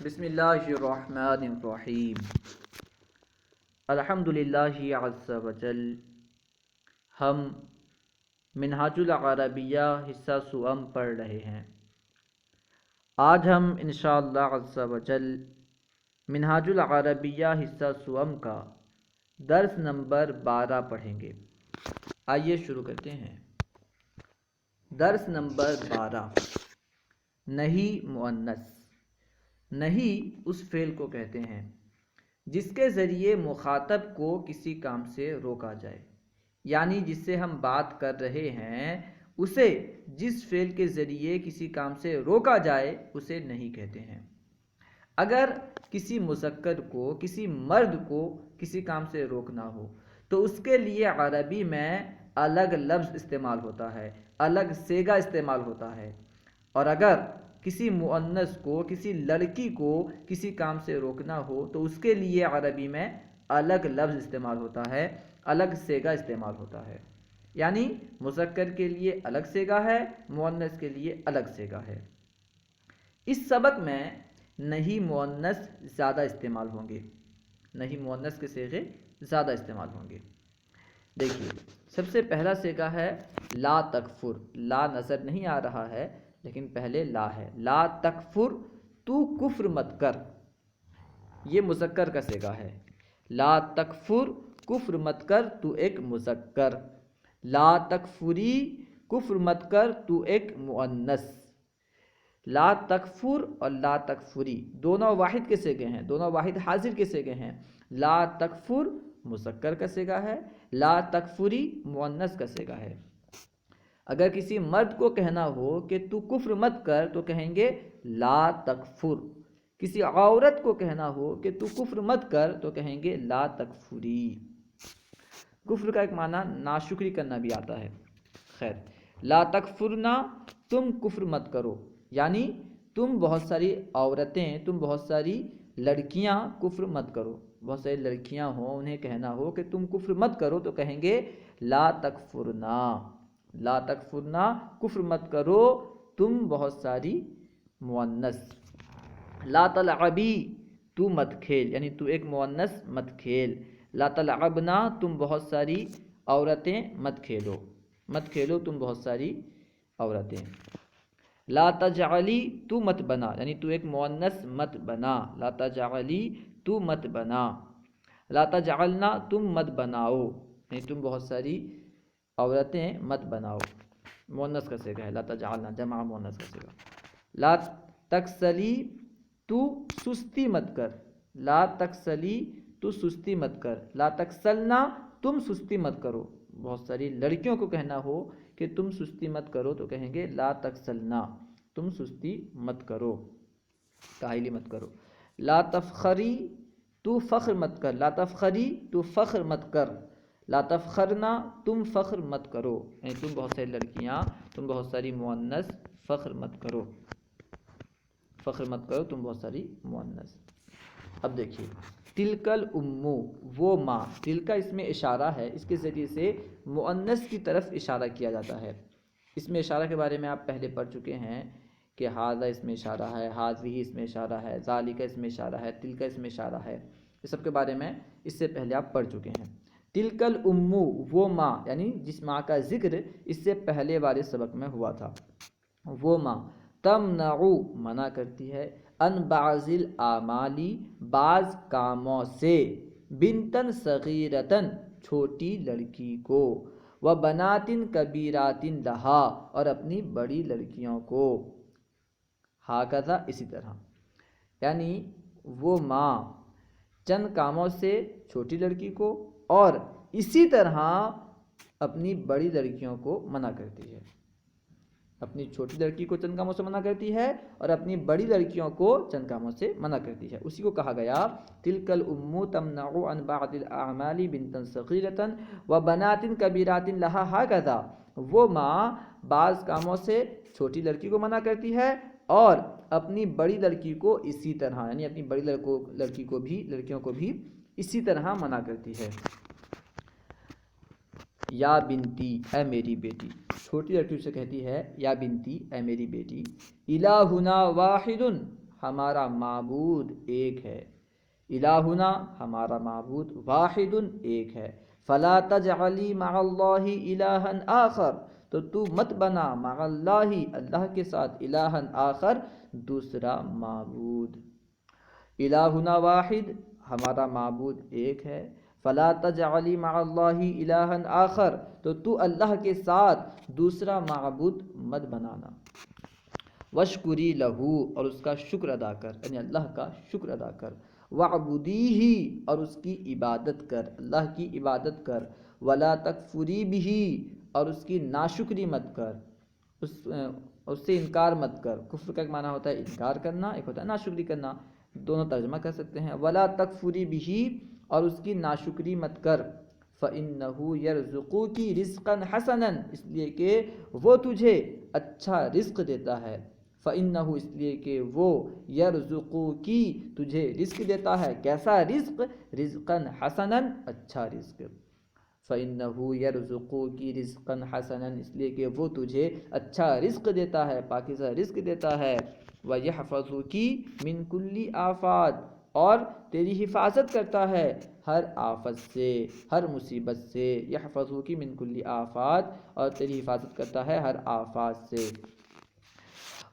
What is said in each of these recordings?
بسم اللہ الرحمن الرحیم الحمد للہ عز وجل۔ ہم منہاج العربیہ حصہ سوم پڑھ رہے ہیں۔ آج ہم انشاءاللہ عز وجل منہاج العربیہ حصہ سوم کا درس نمبر 12 پڑھیں گے۔ آئیے شروع کرتے ہیں۔ درس نمبر 12، نہیں مؤنث۔ نہیں اس فعل کو کہتے ہیں جس کے ذریعے مخاطب کو کسی کام سے روکا جائے، یعنی جس سے ہم بات کر رہے ہیں اسے جس فعل کے ذریعے کسی کام سے روکا جائے اسے نہیں کہتے ہیں۔ اگر کسی مذکر کو، کسی مرد کو کسی کام سے روکنا ہو تو اس کے لیے عربی میں الگ لفظ استعمال ہوتا ہے، الگ صیغہ استعمال ہوتا ہے۔ اور اگر کسی مؤنث کو، کسی لڑکی کو کسی کام سے روکنا ہو تو اس کے لیے عربی میں الگ لفظ استعمال ہوتا ہے، الگ صیغہ استعمال ہوتا ہے۔ یعنی مذکر کے لیے الگ صیغہ ہے، مؤنث کے لیے الگ صیغہ ہے۔ اس سبق میں نہیں مؤنث زیادہ استعمال ہوں گے، نہیں مؤنث کے صیغے زیادہ استعمال ہوں گے۔ دیکھیے، سب سے پہلا صیغہ ہے لا تکفر۔ لا نظر نہیں آ رہا ہے لیکن پہلے لا ہے۔ لا تکفر، تو کفر مت کر، یہ مذکر کا صیغہ ہے۔ لا تکفر، کفر مت کر، تو ایک مذکر۔ لا تکفری، کفر مت کر، تو ایک مؤنث۔ لا تکفر اور لا تکفری دونوں واحد کے صیغے ہیں، دونوں واحد حاضر کے صیغے ہیں۔ لا تکفر مذکر کا صیغہ ہے، لا تکفری مؤنث کا صیغہ ہے۔ اگر کسی مرد کو کہنا ہو کہ تو کفر مت کر تو کہیں گے لا تکفر۔ کسی عورت کو کہنا ہو کہ تو کفر مت کر تو کہیں گے لا تکفری۔ کفر کا ایک معنی ناشکری کرنا بھی آتا ہے۔ خیر، لا تکفرنا، تم کفر مت کرو، یعنی تم بہت ساری عورتیں، تم بہت ساری لڑکیاں کفر مت کرو۔ بہت ساری لڑکیاں ہوں، انہیں کہنا ہو کہ تم کفر مت کرو تو کہیں گے لا تکفرنا۔ لا تکفرنا، کفر مت کرو تم بہت ساری مؤنث۔ لا تلعبی، تو مت کھیل، یعنی تو ایک مؤنث مت کھیل۔ لا تلعبنا، تم بہت ساری عورتیں مت کھیلو، مت کھیلو تم بہت ساری عورتیں۔ لا تجعلی، تو مت بنا، یعنی تو ایک مؤنث مت بنا۔ لا تجعلی، تو مت بنا۔ لا تجعلنا، تم مت بناؤ، یعنی تم بہت ساری عورتیں مت بناؤ، مؤنث کا صیغہ ہے۔ لا تجعلنا جمع مؤنث کا صیغہ۔ لا تکسلی، تو سستی مت کر۔ لا تکسلی، تو سستی مت کر۔ لا تکسلنا، تم سستی مت کرو۔ بہت ساری لڑکیوں کو کہنا ہو کہ تم سستی مت کرو تو کہیں گے لا تکسلنا، تم سستی مت کرو، کاہلی مت کرو۔ لا تفخری، تو فخر مت کر۔ لا تفخری، تو فخر مت کر۔ لا تفخرنا، تم فخر مت کرو، یعنی تم بہت ساری لڑکیاں، تم بہت ساری مؤنث فخر مت کرو، فخر مت کرو تم بہت ساری مؤنث۔ اب دیکھیے، تلک الام، وہ ماں۔ تلک اس میں اشارہ ہے، اس کے ذریعے سے مؤنث کی طرف اشارہ کیا جاتا ہے۔ اس میں اشارہ کے بارے میں آپ پہلے پڑھ چکے ہیں کہ ھذا اس میں اشارہ ہے، ھذہ اس میں اشارہ ہے، ذالک اس میں اشارہ ہے، تلک اس میں اشارہ ہے۔ اس سب کے بارے میں اس سے پہلے آپ پڑھ چکے ہیں۔ تلک الام، وہ ماں، یعنی جس ماں کا ذکر اس سے پہلے والے سبق میں ہوا تھا، وہ ماں تمنع، منع کرتی ہے، ان بعض الاعمال، بعض کاموں سے، بنتن صغیرتن، چھوٹی لڑکی کو، وبنات کبیرات لہا، اور اپنی بڑی لڑکیوں کو، ہاکذا اسی طرح، یعنی وہ ماں چند کاموں سے چھوٹی لڑکی کو اور اسی طرح اپنی بڑی لڑکیوں کو منع کرتی ہے۔ اپنی چھوٹی لڑکی کو چند کاموں سے منع کرتی ہے اور اپنی بڑی لڑکیوں کو چند کاموں سے منع کرتی ہے۔ اسی کو کہا گیا تلک الام تمنع عن بعض الاعمال بنتا صغیرۃ وبنات کبیرات لہا ہکذا، وہ ماں بعض کاموں سے چھوٹی لڑکی کو منع کرتی ہے اور اپنی بڑی لڑکی کو اسی طرح، یعنی اپنی بڑی لڑکیوں کو بھی اسی طرح منع کرتی ہے۔ یا بنتی اے میری بیٹی، چھوٹی لڑکی اسے کہتی ہے یا بنتی اے میری بیٹی، الہنا واحد ہمارا معبود ایک ہے، الہنا ہمارا معبود واحد ایک ہے، فلا تجعلی مع اللہ الہا آخر تو مت بنا مع اللہ اللہ کے ساتھ الہا آخر دوسرا معبود، الہنا واحد ہمارا معبود ایک ہے، فلا تجعلی مع اللہ الہا آخر تو اللہ کے ساتھ دوسرا معبود مت بنانا، وشکری لہو اور اس کا شکر ادا کر، یعنی اللہ کا شکر ادا کر، وعبدیہ اور اس کی عبادت کر، اللہ کی عبادت کر، ولا تکفری بہ اور اس کی ناشکری مت کر، اس سے انکار مت کر، کفر کا ایک معنی ہوتا ہے انکار کرنا، ایک ہوتا ہے ناشکری کرنا، دونوں ترجمہ کر سکتے ہیں، ولا تکفری بہ اور اس کی ناشکری مت کر، فإنہ یرزقک رزقا حسنا اس لیے کہ وہ تجھے اچھا رزق دیتا ہے، فإنہ اس لیے کہ وہ یرزقک تجھے رزق دیتا ہے، کیسا رزق؟ رزقا حسنا اچھا رزق، فإنہ یرزقک رزقا حسنا اس لیے کہ وہ تجھے اچھا رزق دیتا ہے، پاکیزہ رزق دیتا ہے، وَيَحْفَظُكِ مِن كُلِّ آفات اور تیری حفاظت کرتا ہے ہر آفت سے، ہر مصیبت سے، یحفظک من کل آفات اور تیری حفاظت کرتا ہے ہر آفات سے،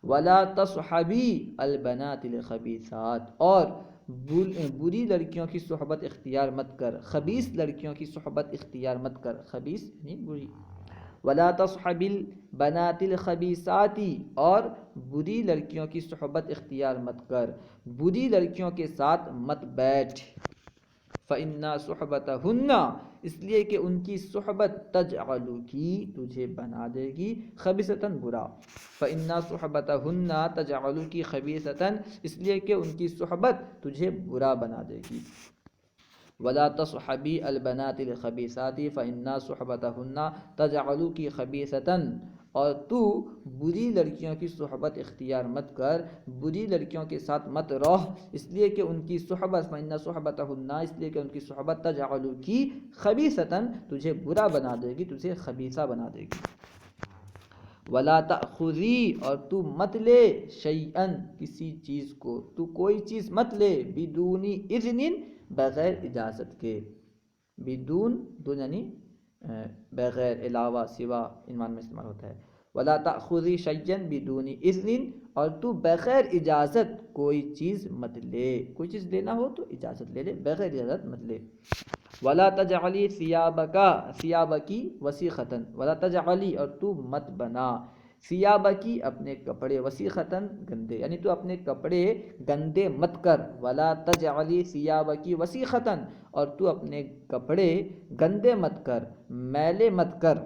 ولا تصحبی البنات الخبیثات اور بری لڑکیوں کی صحبت اختیار مت کر، خبیث لڑکیوں کی صحبت اختیار مت کر، خبیث یعنی بری، ولا تصحب البنات الخبیثات اور بری لڑکیوں کی صحبت اختیار مت کر، بری لڑکیوں کے ساتھ مت بیٹھ، فإن صحبتہن اس لیے کہ ان کی صحبت تجعلک تجھے بنا دے گی خبیثۃ برا، فإن صحبتہن تجعلک خبیثۃ اس لیے کہ ان کی صحبت تجھے برا بنا دے گی، ولا تصحبی البنات الخبیثات فإن صحبتہن تجعلک خبیثۃ اور تو بری لڑکیوں کی صحبت اختیار مت کر، بری لڑکیوں کے ساتھ مت رہ اس لیے کہ ان کی صحبت، فإن صحبتہن اس لیے کہ ان کی صحبت تجعلک خبیثۃ تجھے برا بنا دے گی، تجھے خبیثہ بنا دے گی، ولا تأخذی اور تو مت لے شیئا کسی چیز کو، تو کوئی چیز مت لے، بدون اذن بغیر اجازت کے، بدون دون یعنی بغیر، علاوہ، سوا عنوان میں استعمال ہوتا ہے، ولا تأخذی شیئا بدون اذن اور تو بغیر اجازت کوئی چیز مت لے، کوئی چیز لینا ہو تو اجازت لے لے، بغیر اجازت مت لے، ولا تجعلی ثیابکی وسیخۃ ولا تجعلی اور تو مت بنا ثیابکی اپنے کپڑے وسیخۃ گندے، یعنی تو اپنے کپڑے گندے مت کر، ولا تجعلی ثیابکی وسیخۃ اور تو اپنے کپڑے گندے مت کر، میلے مت کر،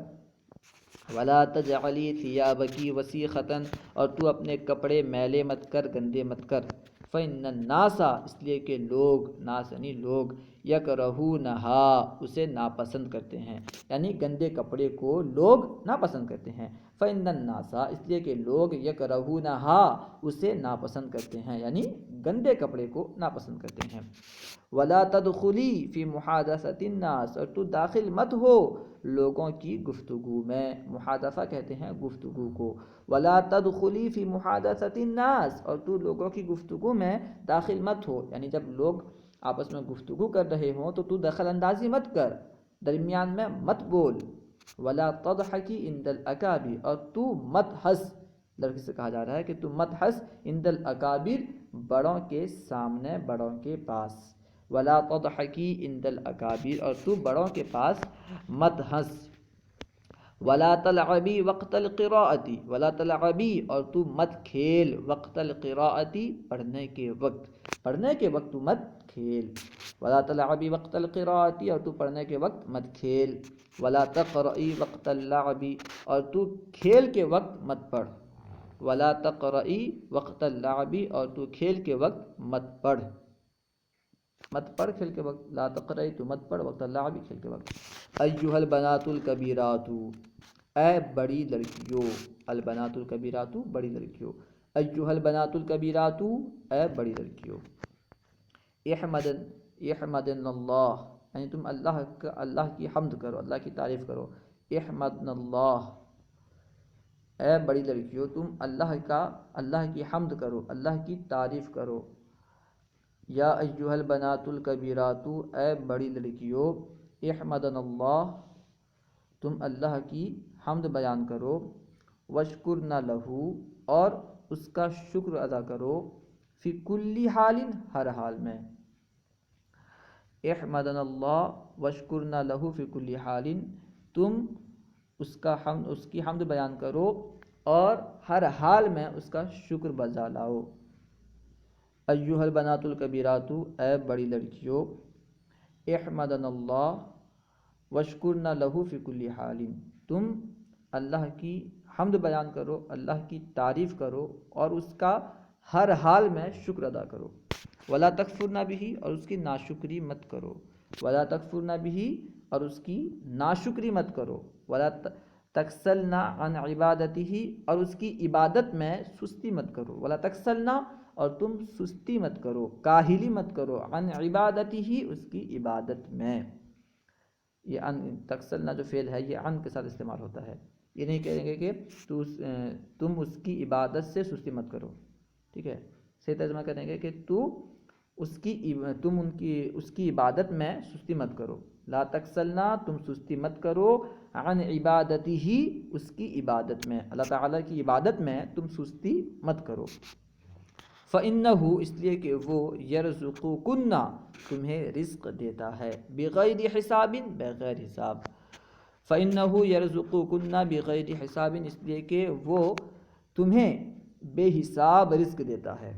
ولا تجعلی ثیابکی وسیخۃ اور تو اپنے کپڑے میلے مت کر، گندے مت کر، فإن الناس اس لیے کہ لوگ، ناس یعنی لوگ، یکرہونہا اسے ناپسند کرتے ہیں، یعنی گندے کپڑے کو لوگ ناپسند کرتے ہیں، فإن الناس اس لیے کہ لوگ یکرہونہا اسے ناپسند کرتے ہیں، یعنی گندے کپڑے کو ناپسند کرتے ہیں، ولا تدخلی فی محادثۃ الناس اور تو داخل مت ہو لوگوں کی گفتگو میں، محادثہ کہتے ہیں گفتگو کو، ولا تدخلی فی محادثۃ الناس اور تو لوگوں کی گفتگو میں داخل مت ہو، یعنی جب لوگ آپس میں گفتگو کر رہے ہوں تو دخل اندازی مت کر، درمیان میں مت بول، ولا تضحکی عند الاکابر اور تو مت ہنس، لڑکی سے کہا جا رہا ہے کہ تو مت ہنس عند الاکابر بڑوں کے سامنے، بڑوں کے پاس، ولا تضحکی عند الاکابر اور تو بڑوں کے پاس مت ہنس، ولا تلعبی وقت القراءۃ ولا تلعبی اور تو مت کھیل، وقت القراءۃ پڑھنے کے وقت، پڑھنے کے وقت تو مت کھیل، ولا تلعبی وقت القراءۃ اور تو پڑھنے کے وقت مت کھیل، ولا تقرئی وقت اللعب اور تو کھیل کے وقت مت پڑھ، ولا تقرئی وقت اللعب اور تو کھیل کے وقت مت پڑھ، مت پڑھ کھیل کے وقت، لا تقرئی تو مت پڑھ، وقت اللعب کھیل کے وقت، ایھا البنات الکبیرات اے بڑی لڑکیوں، البنات الکبیرات بڑی لڑکیوں، ایھا البنات الکبیرات اے بڑی لڑکیوں، احمدن اللہ یعنی تم اللہ کی حمد کرو، اللہ کی تعریف کرو، احمدن اللہ، اے بڑی لڑکیوں تم اللہ کی حمد کرو، اللہ کی تعریف کرو۔ یا ایھا البنات الکبیرات، اے بڑی لڑکیوں، احمدن اللہ، تم اللہ کی حمد بیان کرو، وشکرن لہو، اور اس کا شکر ادا کرو، فی کل حال، ہر حال میں۔ احمدن اللہ وشکرن لہو فی کل حال، تم اس کی حمد بیان کرو اور ہر حال میں اس کا شکر بجا لاؤ۔ ایھا البنات الکبیرات، اے بڑی لڑکیوں، احمدن اللہ وشکرن لہو فی کل حال، تم اللہ کی حمد بیان کرو، اللہ کی تعریف کرو اور اس کا ہر حال میں شکر ادا کرو۔ ولا تکفرن بہ، اور اس کی ناشکری مت کرو۔ ولا تکفرن بہ، اور اس کی ناشکری مت کرو۔ ولا تکسلن عن عبادتہ، اور اس کی عبادت میں سستی مت کرو۔ ولا تکسلن، اور تم سستی مت کرو، کاہلی مت کرو، عن عبادتہ، اس کی عبادت میں۔ یہ تکسلنا جو فعل ہے یہ ان کے ساتھ استعمال ہوتا ہے، یہ نہیں کہیں گے کہ تم اس کی عبادت سے سستی مت کرو، ٹھیک ہے، صحیح ترجمہ کریں گے کہ تم اس کی عبادت میں سستی مت کرو۔ لا تکسلنا، تم سستی مت کرو، عن عبادتہ، اس کی عبادت میں، اللہ تعالیٰ کی عبادت میں تم سستی مت کرو۔ فَإِنَّهُ، اس لیے کہ وہ يَرْزُقُكُنَّ، تمہیں رزق دیتا ہے، بغیر حساب، بغیر حساب۔ فَإِنَّهُ يَرْزُقُكُنَّ بغیر حساب، اس لیے کہ وہ تمہیں بے حساب رزق دیتا ہے۔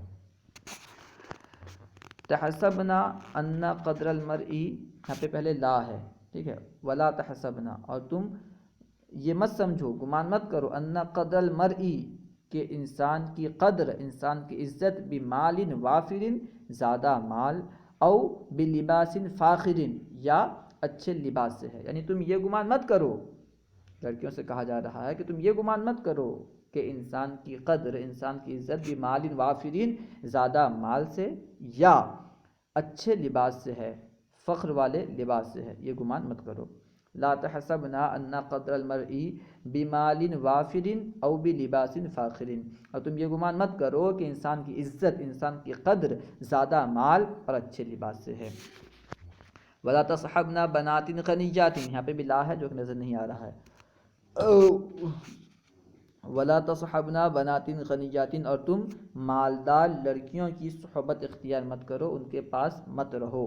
تحسبنا ان قدر المرء، یہاں پہ پہلے لا ہے، ٹھیک ہے، ولا تحسبنا، اور تم یہ مت سمجھو، گمان مت کرو، ان قدر المرء، کہ انسان کی قدر، انسان کی عزت، بمال وافر، زیادہ مال، او بلباس فاخر، یا اچھے لباس سے ہے، یعنی تم یہ گمان مت کرو، لڑکیوں سے کہا جا رہا ہے کہ تم یہ گمان مت کرو کہ انسان کی قدر، انسان کی عزت بمال وافرین، زیادہ مال سے یا اچھے لباس سے ہے، فخر والے لباس سے ہے، یہ گمان مت کرو۔ لا تحسبنا ان قدر المرء بمال وافر او بلباس فاخر، اور تم یہ گمان مت کرو کہ انسان کی عزت، انسان کی قدر زیادہ مال اور اچھے لباس سے ہے۔ ولا تصحبنا بنات غنیات، یہاں پہ بھی لا ہے جو کہ نظر نہیں آ رہا ہے۔ ولا تصحبنا بنات غنیات، اور تم مالدار لڑکیوں کی صحبت اختیار مت کرو، ان کے پاس مت رہو۔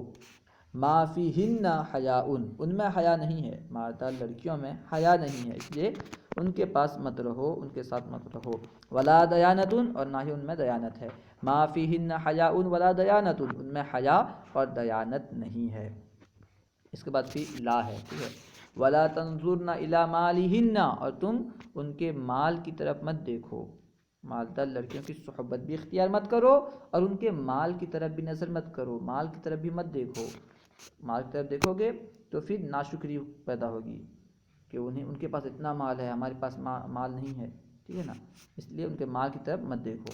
ما فیہن حیاء، ان میں حیا نہیں ہے، مالدار لڑکیوں میں حیا نہیں ہے، اس لیے ان کے پاس مت رہو، ان کے ساتھ مت رہو۔ ولا دیانت، اور نہ ہی ان میں دیانت ہے۔ ما فیہن حیاء ولا دیانت، ان میں حیا اور دیانت نہیں ہے۔ اس کے بعد پھر لا ہے، ٹھیک ہے۔ ولا تنظرن الی مالہن، اور تم ان کے مال کی طرف مت دیکھو، مالدار لڑکیوں کی صحبت بھی اختیار مت کرو اور ان کے مال کی طرف بھی نظر مت کرو، مال کی طرف بھی مت دیکھو۔ مال کی طرف دیکھو گے تو پھر ناشکری پیدا ہوگی کہ ان کے پاس اتنا مال ہے، ہمارے پاس مال نہیں ہے، ٹھیک ہے نا، اس لیے ان کے مال کی طرف مت دیکھو۔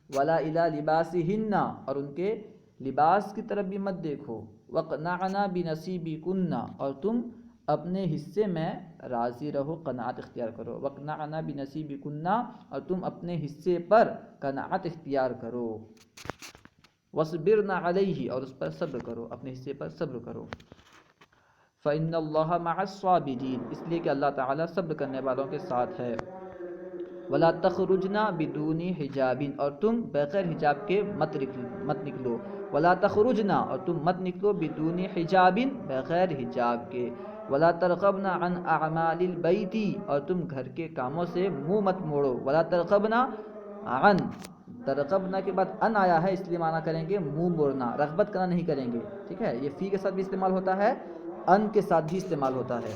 ولا الی لباسہن، اور ان کے لباس کی طرف بھی مت دیکھو۔ وقنعن بنصیبکن، اور تم اپنے حصے میں راضی رہو، قناعت اختیار کرو۔ وقنعن بنصیبکن، اور تم اپنے حصے پر قناعت اختیار کرو۔ وصبرن علیہ، اور اس پر صبر کرو، اپنے حصے پر صبر کرو۔ فإن اللہ مع الصابرین، اس لیے کہ اللہ تعالیٰ صبر کرنے والوں کے ساتھ ہے۔ ولا تخرجن بدون حجاب، اور تم بغیر حجاب کے مت نکلو۔ ولا تخرجن، اور تم مت نکلو، بدون حجاب، بغیر حجاب کے۔ ولا ترغبن عن اعمال البیت، اور تم گھر کے کاموں سے منہ مت موڑو۔ ولا ترغبن عن، ترغبن کے بعد ان آیا ہے، اس لیے معنی کریں گے منہ موڑنا، رغبت کرنا نہیں کریں گے، ٹھیک ہے، یہ فی کے ساتھ بھی استعمال ہوتا ہے، ان کے ساتھ بھی استعمال ہوتا ہے۔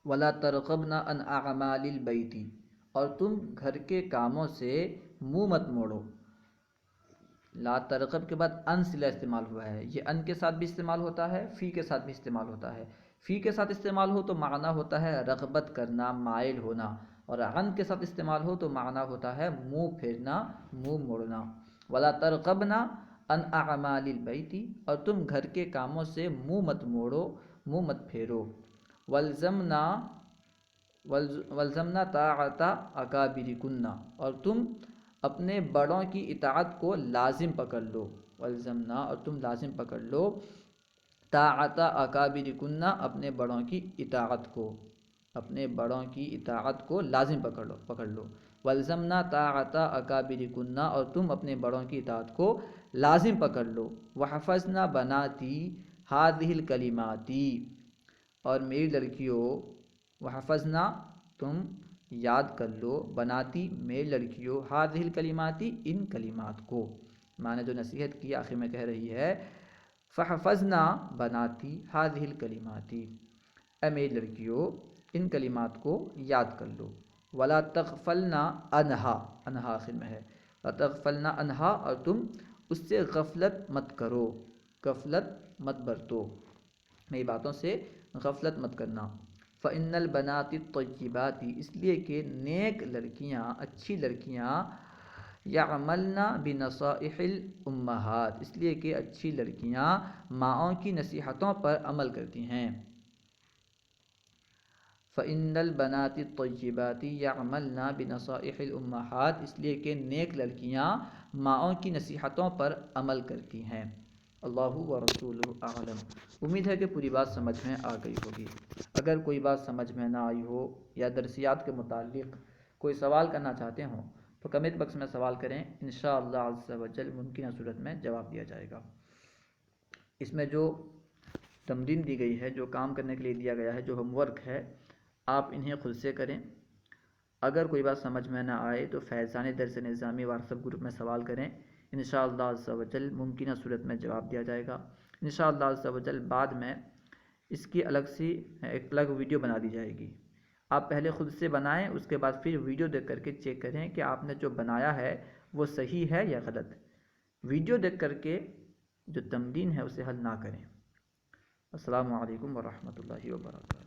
ولا ترغبن عن اعمال البیت، اور تم گھر کے کاموں سے منہ مت موڑو۔ لا ترغب کے بعد ان صلہ استعمال ہوا ہے، یہ ان کے ساتھ بھی استعمال ہوتا ہے، فی کے ساتھ بھی استعمال ہوتا ہے۔ فی کے ساتھ استعمال ہو تو معنی ہوتا ہے رغبت کرنا، مائل ہونا، اور ان کے ساتھ استعمال ہو تو معنی ہوتا ہے منہ پھیرنا، منہ موڑنا۔ ولا ترغبن عن اعمال البیت، اور تم گھر کے کاموں سے منہ مت موڑو۔ منہ مت پھیرو، والزمنا والزمنا طاعت اکابرکن، اور تم اپنے بڑوں کی اطاعت کو لازم پکڑ لو، والزمنا اور تم لازم پکڑ لو، طاعت اکابرکن اپنے بڑوں کی اطاعت کو، اپنے بڑوں کی اطاعت کو لازم پکڑ لو، والزمنا طاعت اکابرکن اور تم اپنے بڑوں کی اطاعت کو لازم پکڑ لو، وحفظنا بناتی ہذہ الکلماتی، اور میری لڑکیوں، وحفظنا تم یاد کر لو، بناتی میری لڑکیوں، ہذہ الکلماتی ان کلمات کو، میں نے جو نصیحت کی آخر میں کہہ رہی ہے فحفظنا بناتی ہذہ الکلماتی، اے میری لڑکیوں ان کلمات کو یاد کر لو، ولا تغفلنا عنہا، عنہا آخر میں ہے، ولا تغفلنا عنہا اور تم اس سے غفلت مت کرو، غفلت مت برتو، میری باتوں سے غفلت مت کرنا، فإن البنات الطیبات، اس لیے کہ نیک لڑکیاں، اچھی لڑکیاں، یعملن بنصائح الامہات، اس لیے کہ اچھی لڑکیاں ماؤں کی نصیحتوں پر عمل کرتی ہیں، فإن البنات الطیبات یعملن بنصائح الامہات، اس لیے کہ نیک لڑکیاں ماؤں کی نصیحتوں پر عمل کرتی ہیں۔ اللہ و رسولہ اعلم۔ امید ہے کہ پوری بات سمجھ میں آ گئی ہوگی۔ اگر کوئی بات سمجھ میں نہ آئی ہو یا درسیات کے متعلق کوئی سوال کرنا چاہتے ہوں تو کمنٹ باکس میں سوال کریں، انشاءاللہ عز و جل ممکنہ صورت میں جواب دیا جائے گا۔ اس میں جو تمرین دی گئی ہے، جو کام کرنے کے لیے دیا گیا ہے، جو ہوم ورک ہے، آپ انہیں خود سے کریں۔ اگر کوئی بات سمجھ میں نہ آئے تو فیضان درس نظامی واٹس ایپ گروپ میں سوال کریں، انشاءاللہ عز و جل ممکنہ صورت میں جواب دیا جائے گا۔ انشاءاللہ عز و جل بعد میں اس کی ایک الگ ویڈیو بنا دی جائے گی، آپ پہلے خود سے بنائیں، اس کے بعد پھر ویڈیو دیکھ کر کے چیک کریں کہ آپ نے جو بنایا ہے وہ صحیح ہے یا غلط۔ ویڈیو دیکھ کر کے جو تمرین ہے اسے حل نہ کریں۔ السلام علیکم ورحمۃ اللہ وبرکاتہ۔